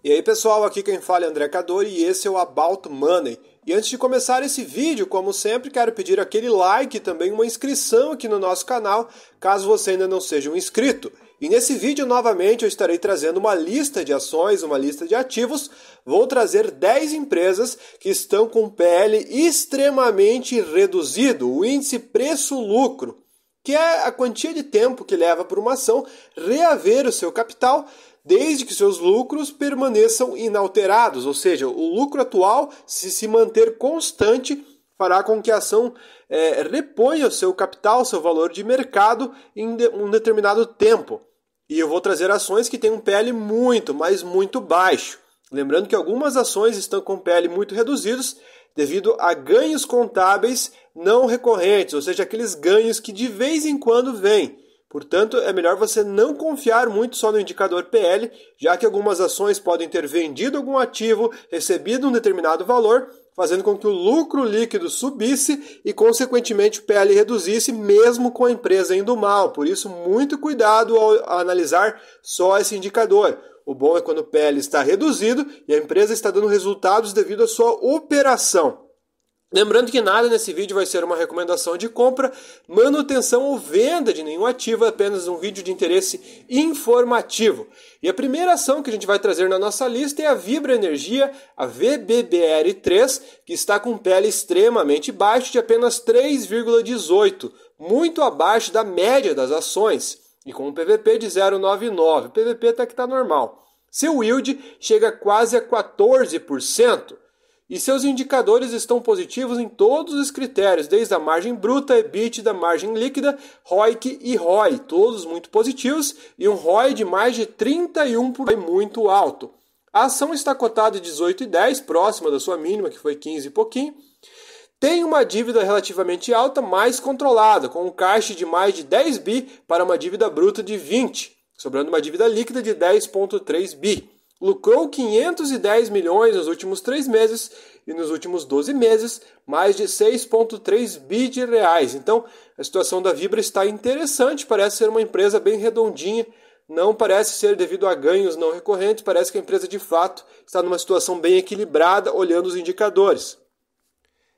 E aí pessoal, aqui quem fala é André Cadori e esse é o About Money. E antes de começar esse vídeo, como sempre, quero pedir aquele like e também uma inscrição aqui no nosso canal, caso você ainda não seja um inscrito. E nesse vídeo, novamente, eu estarei trazendo uma lista de ações, uma lista de ativos. Vou trazer 10 empresas que estão com PL extremamente reduzido, o índice preço-lucro, que é a quantia de tempo que leva para uma ação reaver o seu capital, desde que seus lucros permaneçam inalterados, ou seja, o lucro atual, se manter constante, fará com que a ação reponha o seu capital, seu valor de mercado em um determinado tempo. E eu vou trazer ações que têm um PL muito, mas muito baixo. Lembrando que algumas ações estão com PL muito reduzidos devido a ganhos contábeis não recorrentes, ou seja, aqueles ganhos que de vez em quando vêm. Portanto, é melhor você não confiar muito só no indicador PL, já que algumas ações podem ter vendido algum ativo, recebido um determinado valor, fazendo com que o lucro líquido subisse e, consequentemente, o PL reduzisse, mesmo com a empresa indo mal. Por isso, muito cuidado ao analisar só esse indicador. O bom é quando o PL está reduzido e a empresa está dando resultados devido à sua operação. Lembrando que nada nesse vídeo vai ser uma recomendação de compra, manutenção ou venda de nenhum ativo, é apenas um vídeo de interesse informativo. E a primeira ação que a gente vai trazer na nossa lista é a Vibra Energia, a VBBR3, que está com PL extremamente baixo de apenas 3,18, muito abaixo da média das ações, e com um PVP de 0,99, o PVP até que está normal. Seu yield chega quase a 14%. E seus indicadores estão positivos em todos os critérios, desde a margem bruta, EBITDA, margem líquida, ROIC e ROI, todos muito positivos, e um ROI de mais de 31%, muito alto. A ação está cotada de 18,10, próxima da sua mínima, que foi 15 e pouquinho. Tem uma dívida relativamente alta, mais controlada, com um caixa de mais de 10 bi para uma dívida bruta de 20, sobrando uma dívida líquida de 10,3 bi. Lucrou 510 milhões nos últimos 3 meses e nos últimos 12 meses, mais de 6,3 bi de reais. Então, a situação da Vibra está interessante, parece ser uma empresa bem redondinha, não parece ser devido a ganhos não recorrentes, parece que a empresa de fato está numa situação bem equilibrada, olhando os indicadores.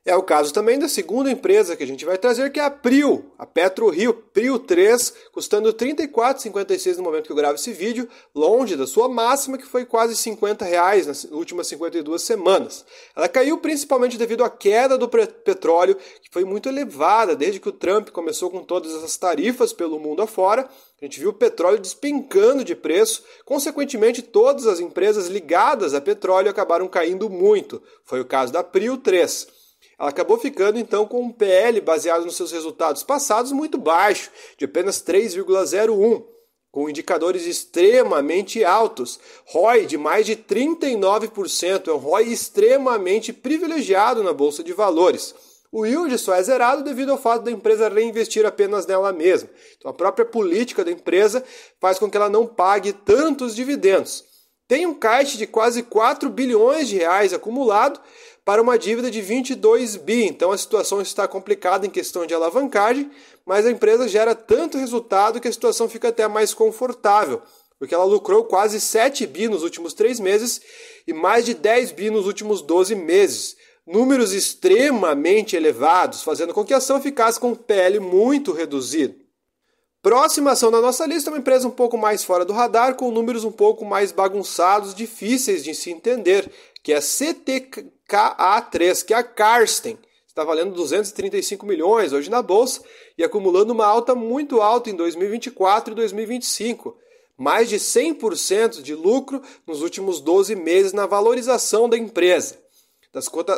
É o caso também da segunda empresa que a gente vai trazer, que é a Prio, a PetroRio Prio 3, custando R$ 34,56 no momento que eu gravo esse vídeo, longe da sua máxima, que foi quase R$ 50 nas últimas 52 semanas. Ela caiu principalmente devido à queda do petróleo, que foi muito elevada desde que o Trump começou com todas essas tarifas pelo mundo afora. A gente viu o petróleo despencando de preço, consequentemente todas as empresas ligadas a petróleo acabaram caindo muito. Foi o caso da Prio 3. Ela acabou ficando então com um PL baseado nos seus resultados passados muito baixo, de apenas 3,01, com indicadores extremamente altos, ROI de mais de 39%, é um ROI extremamente privilegiado na Bolsa de Valores. O yield só é zerado devido ao fato da empresa reinvestir apenas nela mesma. Então a própria política da empresa faz com que ela não pague tantos dividendos. Tem um caixa de quase 4 bilhões de reais acumulado para uma dívida de 22 bi. Então a situação está complicada em questão de alavancagem, mas a empresa gera tanto resultado que a situação fica até mais confortável, porque ela lucrou quase 7 bi nos últimos 3 meses e mais de 10 bi nos últimos 12 meses. Números extremamente elevados, fazendo com que a ação ficasse com um PL muito reduzido. Próxima ação da nossa lista é uma empresa um pouco mais fora do radar, com números um pouco mais bagunçados, difíceis de se entender, que é a CTKA3, que é a Carsten. Está valendo 235 milhões hoje na Bolsa e acumulando uma alta muito alta em 2024 e 2025. Mais de 100% de lucro nos últimos 12 meses na valorização da empresa.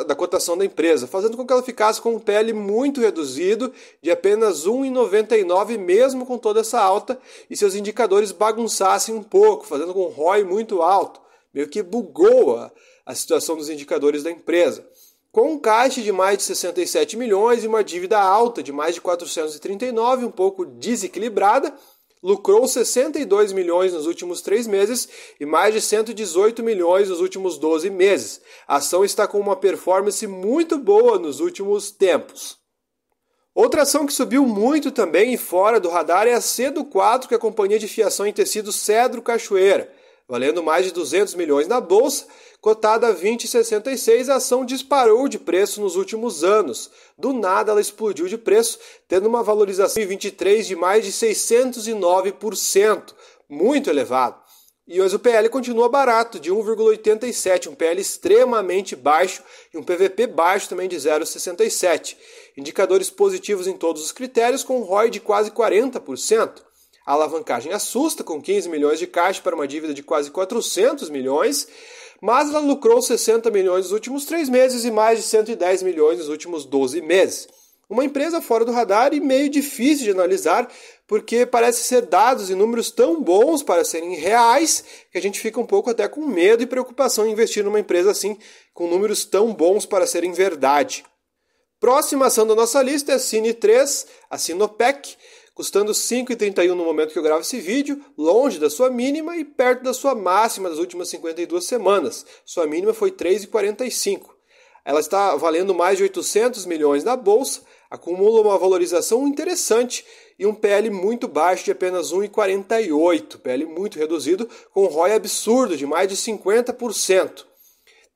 Da cotação da empresa, fazendo com que ela ficasse com um PL muito reduzido, de apenas 1,99 mesmo com toda essa alta, e seus indicadores bagunçassem um pouco, fazendo com um ROI muito alto. Meio que bugou a situação dos indicadores da empresa. Com um caixa de mais de 67 milhões e uma dívida alta de mais de 439, um pouco desequilibrada, lucrou 62 milhões nos últimos 3 meses e mais de 118 milhões nos últimos 12 meses. A ação está com uma performance muito boa nos últimos tempos. Outra ação que subiu muito também e fora do radar é a Cedo 4, que é a companhia de fiação em tecido Cedro Cachoeira. valendo mais de 200 milhões na bolsa, cotada a 20,66, a ação disparou de preço nos últimos anos. Do nada ela explodiu de preço, tendo uma valorização em 2023 de mais de 609%, muito elevado. E hoje o PL continua barato, de 1,87, um PL extremamente baixo e um PVP baixo também de 0,67. Indicadores positivos em todos os critérios, com ROI de quase 40%. A alavancagem assusta, com 15 milhões de caixa para uma dívida de quase 400 milhões, mas ela lucrou 60 milhões nos últimos 3 meses e mais de 110 milhões nos últimos 12 meses. Uma empresa fora do radar e meio difícil de analisar, porque parece ser dados e números tão bons para serem reais, que a gente fica um pouco até com medo e preocupação em investir numa empresa assim, com números tão bons para serem verdade. Próxima ação da nossa lista é a Cine3, a Sinopec, custando 5,31 no momento que eu gravo esse vídeo, longe da sua mínima e perto da sua máxima das últimas 52 semanas. Sua mínima foi 3,45. Ela está valendo mais de 800 milhões na bolsa, acumula uma valorização interessante e um PL muito baixo de apenas 1,48, PL muito reduzido, com um ROI absurdo de mais de 50%.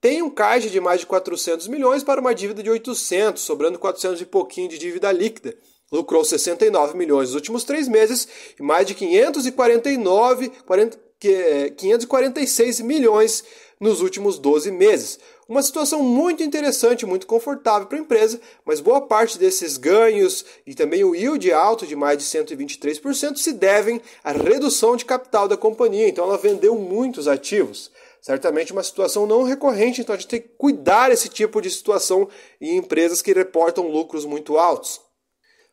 Tem um caixa de mais de 400 milhões para uma dívida de 800, sobrando 400 e pouquinho de dívida líquida. Lucrou 69 milhões nos últimos 3 meses e mais de 546 milhões nos últimos 12 meses. Uma situação muito interessante, muito confortável para a empresa, mas boa parte desses ganhos e também o yield alto de mais de 123% se devem à redução de capital da companhia, então ela vendeu muitos ativos. Certamente uma situação não recorrente, então a gente tem que cuidar desse tipo de situação em empresas que reportam lucros muito altos.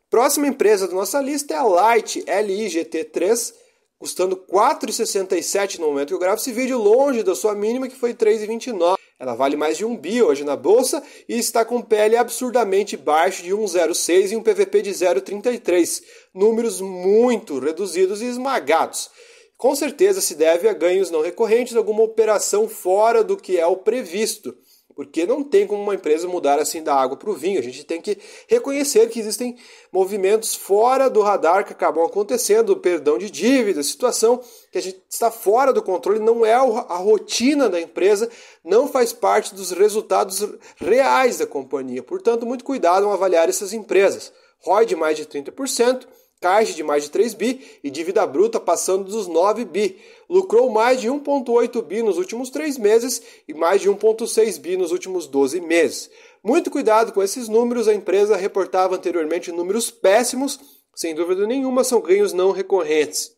Próxima empresa da nossa lista é a Light, LIGT3, custando 4,67 no momento que eu gravo esse vídeo, longe da sua mínima, que foi 3,29. Ela vale mais de 1 bi hoje na bolsa e está com PL absurdamente baixo de 1,06 e um PVP de 0,33. Números muito reduzidos e esmagados. Com certeza se deve a ganhos não recorrentes, alguma operação fora do que é o previsto. Porque não tem como uma empresa mudar assim da água para o vinho. A gente tem que reconhecer que existem movimentos fora do radar que acabam acontecendo, perdão de dívida, situação que a gente está fora do controle, não é a rotina da empresa, não faz parte dos resultados reais da companhia. Portanto, muito cuidado ao avaliar essas empresas. ROI de mais de 30%, caixa de mais de 3 bi e dívida bruta passando dos 9 bi. Lucrou mais de 1,8 bi nos últimos 3 meses e mais de 1,6 bi nos últimos 12 meses. Muito cuidado com esses números, a empresa reportava anteriormente números péssimos, sem dúvida nenhuma são ganhos não recorrentes.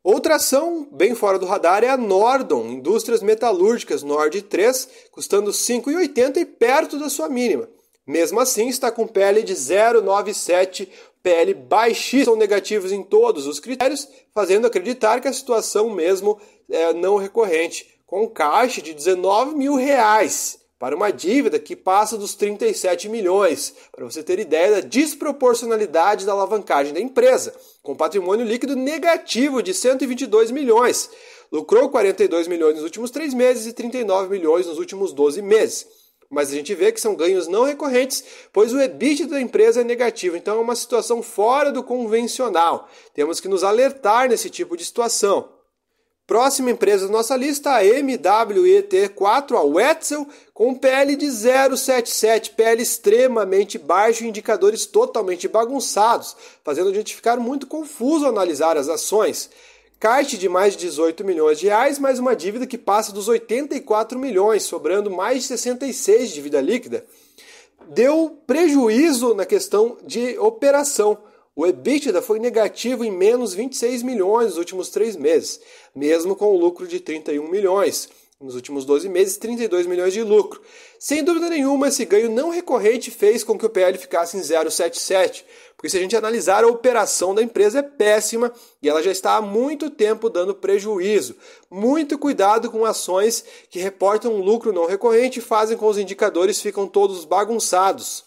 Outra ação bem fora do radar é a Nordon, Indústrias Metalúrgicas, Nord 3, custando 5,80 e perto da sua mínima. Mesmo assim, está com PL de 0,97, PL baixíssimo, são negativos em todos os critérios, fazendo acreditar que a situação mesmo é não recorrente, com caixa de 19 mil reais para uma dívida que passa dos 37 milhões, para você ter ideia da desproporcionalidade da alavancagem da empresa, com patrimônio líquido negativo de 122 milhões, lucrou 42 milhões nos últimos 3 meses e 39 milhões nos últimos 12 meses. Mas a gente vê que são ganhos não recorrentes, pois o EBITDA da empresa é negativo. Então é uma situação fora do convencional. Temos que nos alertar nesse tipo de situação. Próxima empresa da nossa lista, a MWET4, a Wetzel, com um PL de 0,77, PL extremamente baixo e indicadores totalmente bagunçados, fazendo a gente ficar muito confuso ao analisar as ações. Caixa de mais de 18 milhões de reais, mais uma dívida que passa dos 84 milhões, sobrando mais de 66 de dívida líquida. Deu prejuízo na questão de operação. O EBITDA foi negativo em menos 26 milhões nos últimos 3 meses, mesmo com o lucro de 31 milhões. Nos últimos 12 meses, 32 milhões de lucro. Sem dúvida nenhuma, esse ganho não recorrente fez com que o PL ficasse em 0,77, porque se a gente analisar a operação da empresa é péssima e ela já está há muito tempo dando prejuízo. Muito cuidado com ações que reportam um lucro não recorrente e fazem com que os indicadores ficam todos bagunçados.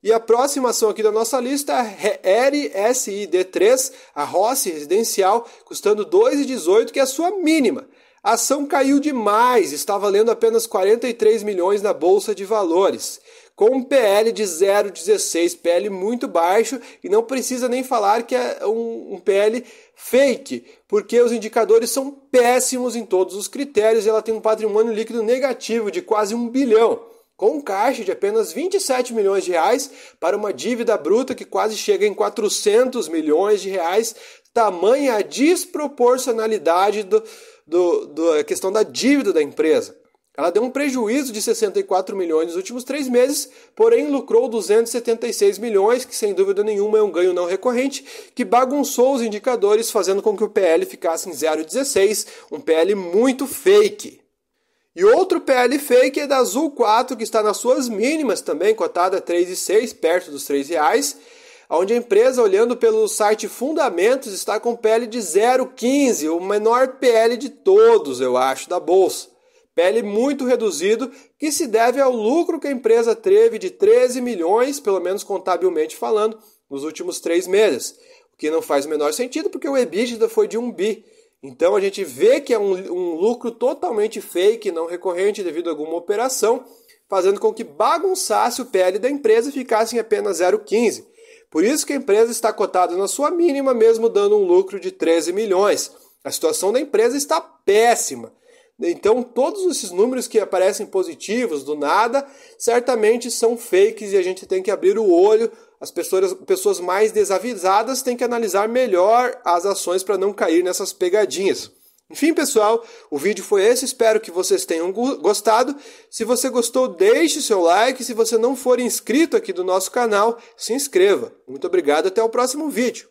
E a próxima ação aqui da nossa lista é a RSID3, a Rossi Residencial, custando 2,18, que é a sua mínima. A ação caiu demais, está valendo apenas 43 milhões na Bolsa de Valores. com um PL de 0,16, PL muito baixo, e não precisa nem falar que é um PL fake, porque os indicadores são péssimos em todos os critérios e ela tem um patrimônio líquido negativo de quase 1 bilhão, com um caixa de apenas 27 milhões de reais para uma dívida bruta que quase chega em 400 milhões de reais, tamanha a desproporcionalidade da questão da dívida da empresa. Ela deu um prejuízo de 64 milhões nos últimos 3 meses, porém lucrou 276 milhões, que sem dúvida nenhuma é um ganho não recorrente, que bagunçou os indicadores, fazendo com que o PL ficasse em 0,16, um PL muito fake. E outro PL fake é da Azul 4, que está nas suas mínimas também, cotada a 3,6, perto dos R$3, onde a empresa, olhando pelo site Fundamentos, está com PL de 0,15, o menor PL de todos, eu acho, da Bolsa. PL muito reduzido, que se deve ao lucro que a empresa teve de 13 milhões, pelo menos contabilmente falando, nos últimos 3 meses. O que não faz o menor sentido, porque o EBITDA foi de 1 bi. Então a gente vê que é um lucro totalmente fake, não recorrente devido a alguma operação, fazendo com que bagunçasse o PL da empresa e ficasse em apenas 0,15. Por isso que a empresa está cotada na sua mínima, mesmo dando um lucro de 13 milhões. A situação da empresa está péssima. Então, todos esses números que aparecem positivos do nada, certamente são fakes e a gente tem que abrir o olho. As pessoas mais desavisadas têm que analisar melhor as ações para não cair nessas pegadinhas. Enfim, pessoal, o vídeo foi esse. Espero que vocês tenham gostado. Se você gostou, deixe seu like. Se você não for inscrito aqui do nosso canal, se inscreva. Muito obrigado, até o próximo vídeo.